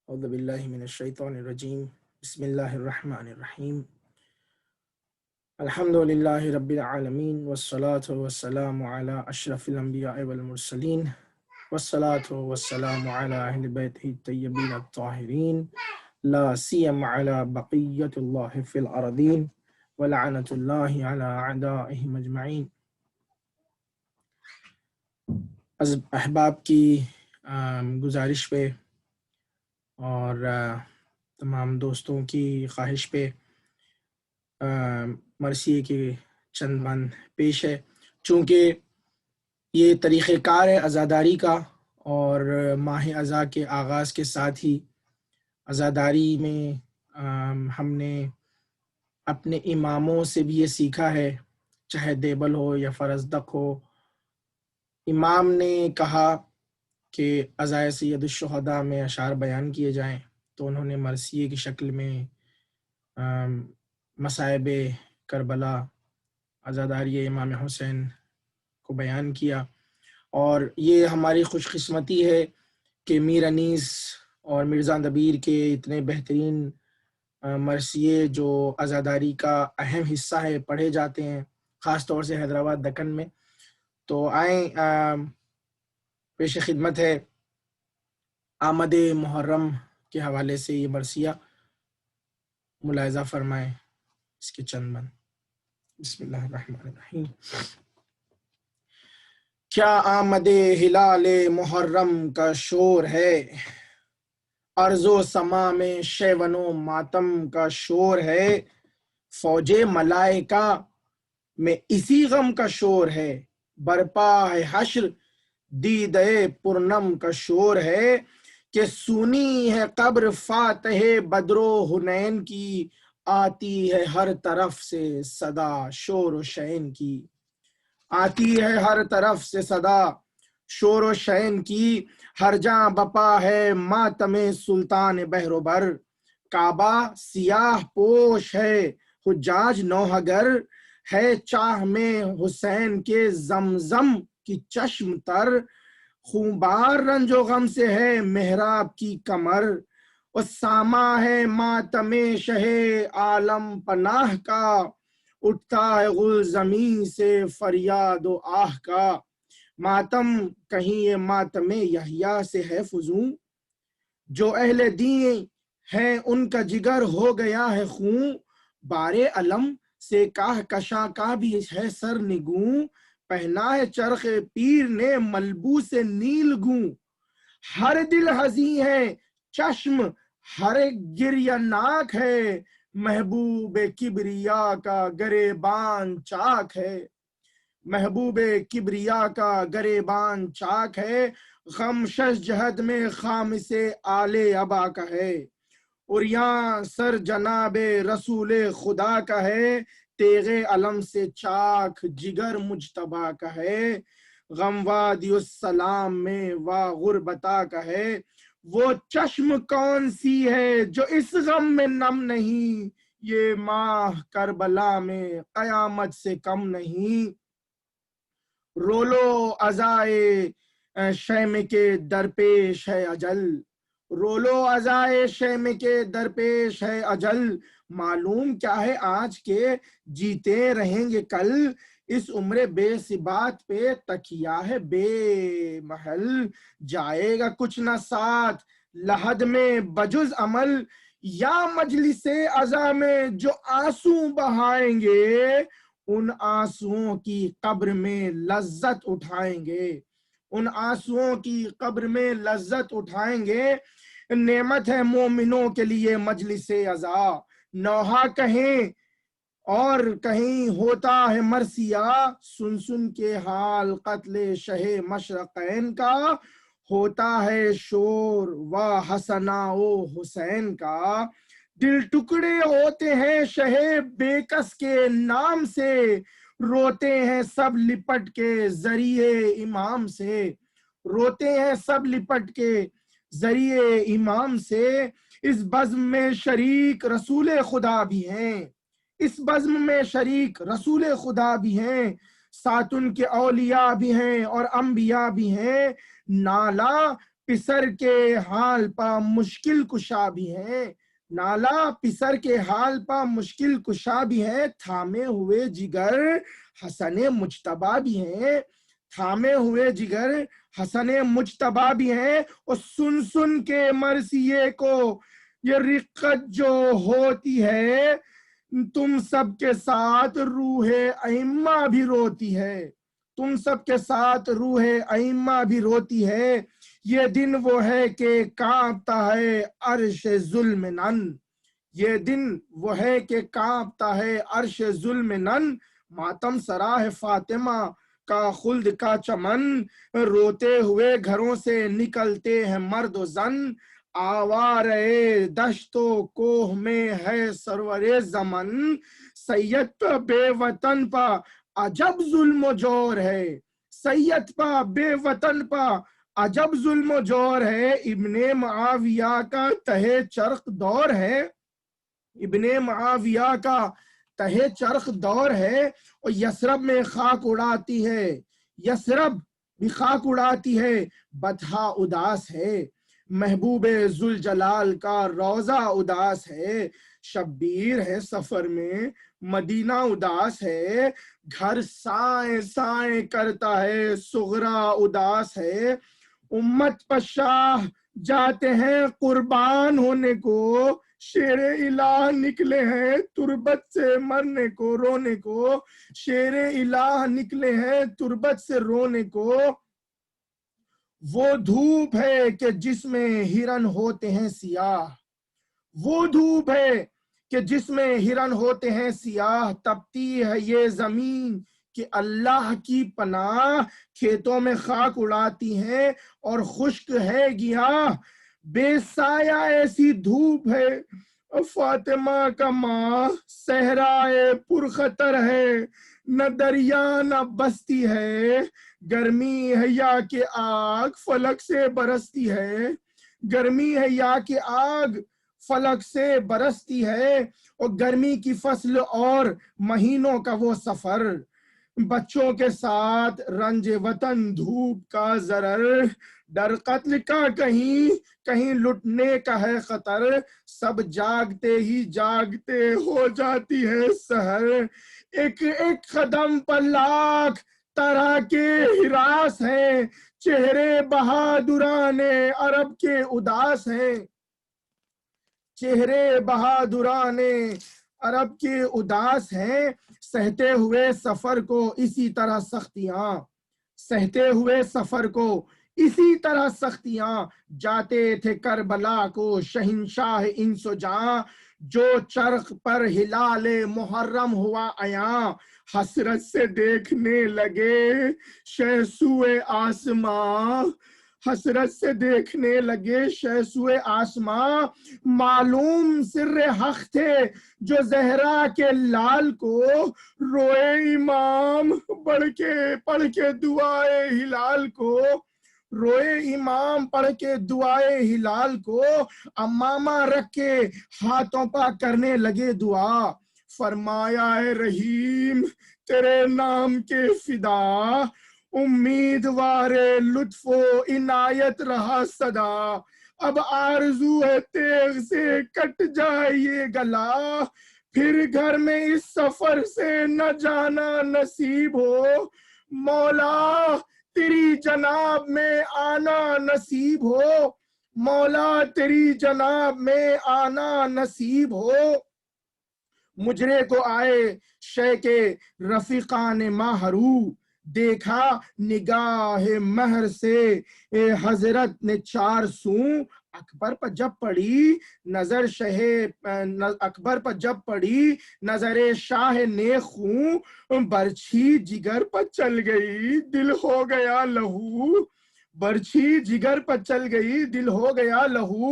اعوذ باللہ من الشیطان الرجیم بسم اللہ الرحمن الرحیم الحمد للہ رب العالمین والصلاة والسلام علی اشرف الانبیاء والمرسلین والصلاة والسلام علی اہل بیتہ الطیبین الطاہرین لا سیما علی بقیت اللہ فی الارضین ولعنت اللہ علی اعدائہم اجمعین۔ احباب کی گزارش پہ اور تمام دوستوں کی خواہش پہ مرثیے کے چند بند پیش ہے۔ چونکہ یہ طریقہ کار ہے عزاداری کا، اور ماہ عزا کے آغاز کے ساتھ ہی عزاداری میں ہم نے اپنے اماموں سے بھی یہ سیکھا ہے، چاہے دیبل ہو یا فرزدق ہو۔ امام نے کہا کہ عزائے سید الشہداء میں اشعار بیان کیے جائیں، تو انہوں نے مرثیے کی شکل میں مصائب کربلا، عزاداری امام حسین کو بیان کیا۔ اور یہ ہماری خوش قسمتی ہے کہ میر انیس اور مرزا دبیر کے اتنے بہترین مرثیے جو عزاداری کا اہم حصہ ہے پڑھے جاتے ہیں، خاص طور سے حیدرآباد دکن میں۔ تو آئیں پیش خدمت ہے آمد محرم کے حوالے سے یہ مرثیہ، ملاحظہ فرمائیں اس کے چند بند۔ بسم اللہ الرحمن الرحیم۔ کیا آمد ہلال محرم کا شور ہے، ارض و سما میں شیون و ماتم کا شور ہے، فوج ملائکہ میں اسی غم کا شور ہے، برپا ہے حشر دیدے پرنم کا شور ہے، کہ سنی ہے قبر فاتح بدر و حنین کی، آتی ہے ہر طرف سے صدا شور و شین کی، آتی ہے ہر طرف سے صدا شور و شین کی، ہر جاں بپا ہے ماتم سلطان بحر و بر، کعبہ سیاہ پوش ہے حجاج نوحہ گر، ہے چاہ میں حسین کے زمزم کی چشم تر، خونبار رنج و غم سے ہے محراب کی کمر، اسامہ ہے ماتم شہ عالم پناہ کا، اٹھتا ہے غل زمین سے فریاد و آہ کا، ماتم کہیں یہ ماتم یحییٰ سے ہے فزوں، جو اہل دین ہیں ان کا جگر ہو گیا ہے خون، بارے علم سے کاہ کشاں کا بھی ہے سر نگوں، پہنا ہے چرخ پیر نے ملبوس نیل گوں، ہر دل حزین ہے چشم ہر گریہ ناک ہے، محبوب کبریا کا گریبان چاک ہے، محبوب کبریا کا گریبان چاک ہے، غم شش جہد میں خام سے آل ابا کا ہے، اور یہاں سر جناب رسول خدا کا ہے، تیغ علم سے چاک جگر مجتبیٰ کا ہے، غم وادی السلام میں وا غربتا کا ہے، وہ چشم کون سی ہے جو اس غم میں نم نہیں، یہ ماہ کربلا میں قیامت سے کم نہیں، رولو عزائے شیم کے درپیش ہے اجل، رولو عزائے شیم کے درپیش ہے اجل، معلوم کیا ہے آج کے جیتے رہیں گے کل، اس عمر بے ثبات پہ تکیہ ہے بے محل، جائے گا کچھ نہ ساتھ لحد میں بجز عمل، یا مجلس عزا میں جو آنسو بہائیں گے، ان آنسوؤں کی قبر میں لذت اٹھائیں گے، ان آنسوؤں کی قبر میں لذت اٹھائیں گے، نعمت ہے مومنوں کے لیے مجلس عزا، نوحہ کہیں اور کہیں ہوتا ہے مرثیہ، سن سن کے حال قتل شہ مشرقین کا، ہوتا ہے شور و حسنا و حسین کا، دل ٹکڑے ہوتے ہیں شہ بے کس کے نام سے، روتے ہیں سب لپٹ کے ذریعے امام سے، روتے ہیں سب لپٹ کے ذریعے امام سے، اس بزم میں شریک رسول خدا بھی ہیں، اس بزم میں شریک رسول خدا بھی ہیں، ساتھ ان کے اولیاء بھی ہیں اور انبیاء بھی ہیں، نالا پسر کے حال پا مشکل کشا بھی ہیں، نالا پسر کے حال پا مشکل کشا بھی ہے، تھامے ہوئے جگر حسن مجتبی بھی ہیں، تھامے ہوئے جگر حسن مجتبی بھی ہیں، اور سن سن کے مرثیے کو یہ رقت جو ہوتی ہے، تم سب کے ساتھ روح ائمہ بھی روتی ہے، تم سب کے ساتھ روح ائمہ بھی روتی ہے، یہ دن وہ ہے کہ کانپتا ہے عرش ظلم نن، یہ دن وہ ہے کہ کانپتا ہے عرش ظلم نن، ماتم سراہ فاطمہ کا خلد کا چمن، روتے ہوئے گھروں سے نکلتے ہیں مرد و زن، آوارے دشت و کوہ میں ہے سرور زمن، سید پہ بے وطن پا عجب ظلم و جور ہے، سید پا بے وطن پا عجب ظلم و جور ہے، ابن معاویہ کا تہے چرخ دور ہے، ابن معاویہ کا تہے چرخ دور ہے، اور یثرب میں خاک اڑاتی ہے، یثرب بھی خاک اڑاتی ہے، بطحا اداس ہے، محبوب ذوالجلال کا روضہ اداس ہے، شبیر ہے سفر میں مدینہ اداس ہے، گھر سائیں سائیں کرتا ہے صغرا اداس ہے، امت پر شاہ جاتے ہیں قربان ہونے کو، شیر الہ نکلے ہیں تربت سے مرنے کو رونے کو، شیر الہ نکلے ہیں تربت سے رونے کو، وہ دھوپ ہے کہ جس میں ہرن ہوتے ہیں سیاہ، وہ دھوپ ہے کہ جس میں ہرن ہوتے ہیں سیاہ، تپتی ہے یہ زمین کہ اللہ کی پناہ، کھیتوں میں خاک اڑاتی ہیں اور خشک ہے گیاہ، بے سایہ ایسی دھوپ ہے فاطمہ کا ماہ، صحرائے پرخطر ہے نہ دریا نہ بستی ہے، گرمی ہے یا کہ آگ فلک سے برستی ہے، گرمی ہے یا کہ آگ فلک سے برستی ہے، اور گرمی کی فصل اور مہینوں کا وہ سفر، بچوں کے ساتھ رنج وطن دھوپ کا ضرر، ڈر قتل کا کہیں کہیں لٹنے کا ہے خطر، سب جاگتے ہی جاگتے ہو جاتی ہے سحر، ایک ایک قدم پر لاکھ طرح کے ہراس ہیں، چہرے بہادران عرب کے اداس ہیں، چہرے بہادران عرب کے اداس ہیں، سہتے ہوئے سفر کو اسی طرح سختیاں، سہتے ہوئے سفر کو اسی طرح سختیاں، جاتے تھے کربلا کو شہنشاہ انس و جاں، جو چرخ پر ہلال محرم ہوا عیاں، حسرت سے دیکھنے لگے شہسوئے آسماں، حسرت سے دیکھنے لگے شہسوئے آسماں، معلوم سر حق تھے جو زہرا کے لال کو، روئے امام پڑھ کے دعائے ہلال کو، روئے امام پڑھ کے دعائے ہلال کو، امامہ رکھ کے ہاتھوں پا کرنے لگے دعا، فرمایا اے رحیم تیرے نام کے فدا، امیدوار لطف و عنایت رہا صدا، اب آرزو ہے تیغ سے کٹ جائے یہ گلا، پھر گھر میں اس سفر سے نہ جانا نصیب ہو، مولا تیری جناب میں آنا نصیب ہو، مولا تیری جناب میں آنا نصیب ہو، مجرے کو آئے شے کے رفیقان ماہرو، دیکھا نگاہ مہر سے حضرت نے چار سوں، اکبر پر جب پڑی نظر اکبر پر جب پڑی نظر شاہ نے خوں، برچھی جگر پر چل گئی دل ہو گیا لہو، برچھی جگر پر چل گئی دل ہو گیا لہو،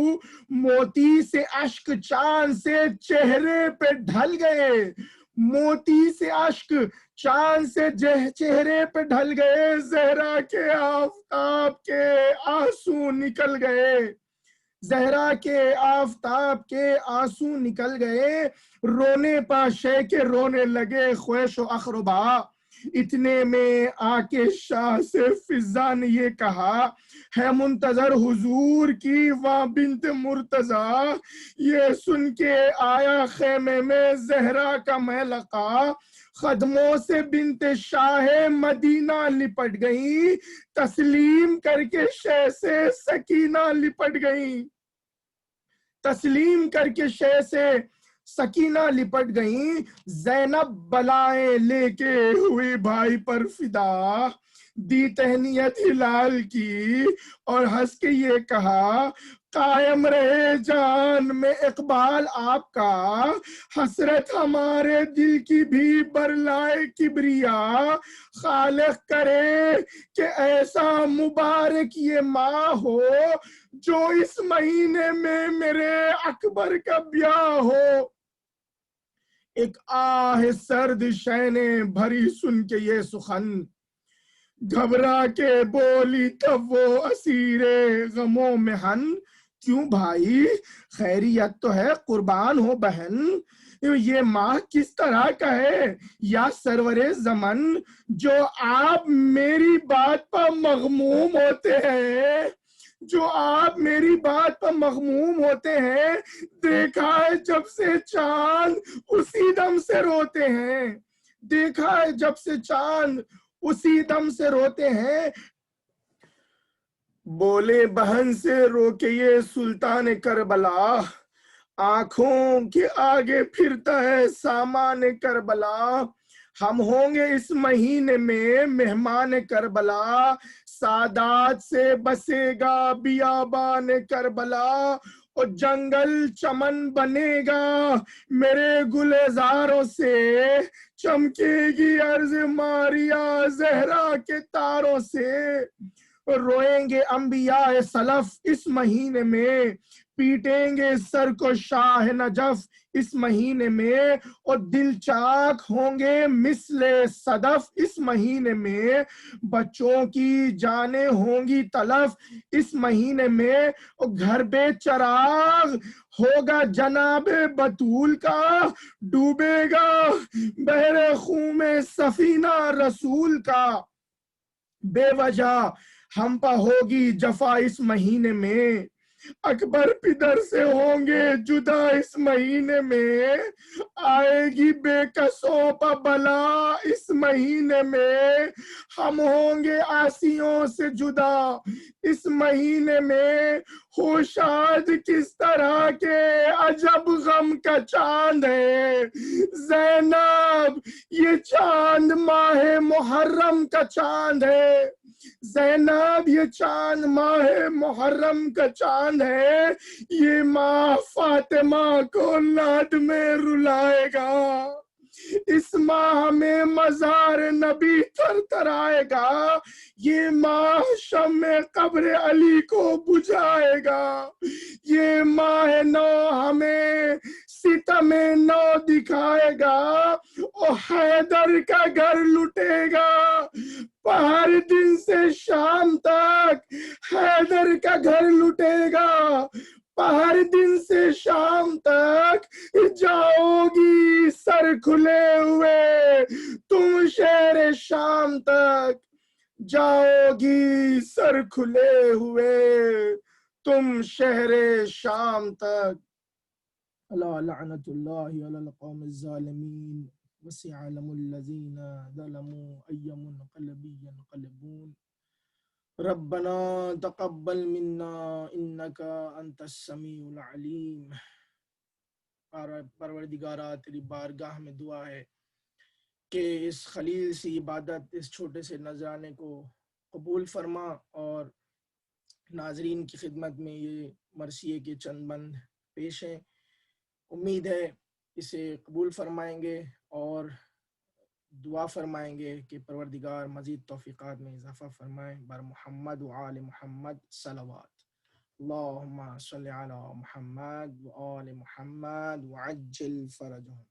موتی سے اشک چاند سے چہرے پہ ڈھل گئے، موتی سے اشک چاند سے چہرے پہ ڈھل گئے، زہرا کے آفتاب کے آنسو نکل گئے، زہرا کے آفتاب کے آنسو نکل گئے، رونے پا شے کے رونے لگے خویش و اقربا، اتنے میں آکے شاہ سے فضا نے یہ کہا ہے منتظر حضور کی وہاں بنت مرتضی، یہ سن کے آیا خیمے میں زہرا کا ملقا، قدموں سے بنت شاہ مدینہ لپٹ گئیں، تسلیم کر کے شہ سے سکینہ لپٹ گئیں، تسلیم کر کے شہ سے سکینہ لپٹ گئیں، زینب بلائیں لے کے ہوئی بھائی پر فدا، دی تہنیت ہلال کی اور ہنس کے یہ کہا قائم رہے جان میں اقبال آپ کا، حسرت ہمارے دل کی بھی برلائے کبریا، خالق کرے کہ ایسا مبارک یہ ماہ ہو جو اس مہینے میں میرے اکبر کا بیاہ ہو۔ ایک آہ سرد شہ نے بھری سن کے یہ سخن، گھبرا کے بولی تب وہ اسیر غموں میں ہن، کیوں بھائی خیریت تو ہے قربان ہو بہن، یہ ماہ کس طرح کا ہے یا سرور زمن، جو آپ میری بات پر مغموم ہوتے ہیں، جو آپ میری بات پر مغموم ہوتے ہیں، دیکھا ہے جب سے چاند اسی دم سے روتے ہیں، دیکھا ہے جب سے چاند اسی دم سے روتے ہیں۔ بولے بہن سے رو کے یہ سلطان کربلا، آنکھوں کے آگے پھرتا ہے سامان کربلا، ہم ہوں گے اس مہینے میں مہمان کربلا، سادات سے بسے گا بیابان کربلا، اور جنگل چمن بنے گا میرے گلزاروں سے، چمکے گی عرض ماریا زہرا کے تاروں سے، روئیں گے انبیاء سلف اس مہینے میں، پیٹیں گے سر کو شاہ نجف اس مہینے میں، اور دل چاک ہوں گے مثل صدف اس مہینے میں، بچوں کی جانیں ہوں گی تلف اس مہینے میں، اور گھر بے چراغ ہوگا جناب بطول کا، ڈوبے گا بحر خون میں سفینہ رسول کا، بے وجہ ہم پہ ہوگی جفا اس مہینے میں، اکبر پدر سے ہوں گے جدا اس مہینے میں، آئے گی بے کسوں پہ بلا اس مہینے میں، ہم ہوں گے آسیوں سے جدا اس مہینے میں، ہوشاد کس طرح کے عجب غم کا چاند ہے زینب، یہ چاند ماہ محرم کا چاند ہے، زینب یہ چاند ماہ محرم کا چاند ہے، یہ ماہ فاطمہ کو لاد میں رلائے گا، اس ماہ میں مزار نبی تھر تھر آئے گا، یہ ماہ شمع قبر علی کو بجھائے گا، یہ ماہ نو ہمیں ستم نو دکھائے گا، اور حیدر کا گھر لٹے گا ہر دن سے شام تک، حیدر کا گھر لٹے گا ہر دن سے شام تک، جاؤ گی سر کھلے ہوئے تم شہر شام تک، جاؤ گی سر کھلے ہوئے تم شہر شام تک۔ اللہ لعنت اللہ علی القوم الظالمین، وسيعلم الذين ظلموا أي منقلب ينقلبون، ربنا تقبل منا إنك أنت السميع العليم۔ پروردگارہ تیری بارگاہ میں دعا ہے کہ اس خلیل سی عبادت، اس چھوٹے سے نذرانے کو قبول فرما، اور ناظرین کی خدمت میں یہ مرثیے کے چند بند پیش ہیں، امید ہے اسے قبول فرمائیں گے اور دعا فرمائیں گے کہ پروردگار مزید توفیقات میں اضافہ فرمائیں، بر محمد و آل محمد صلوات، اللہم صلی علی محمد و آل محمد وعجل فرجہم۔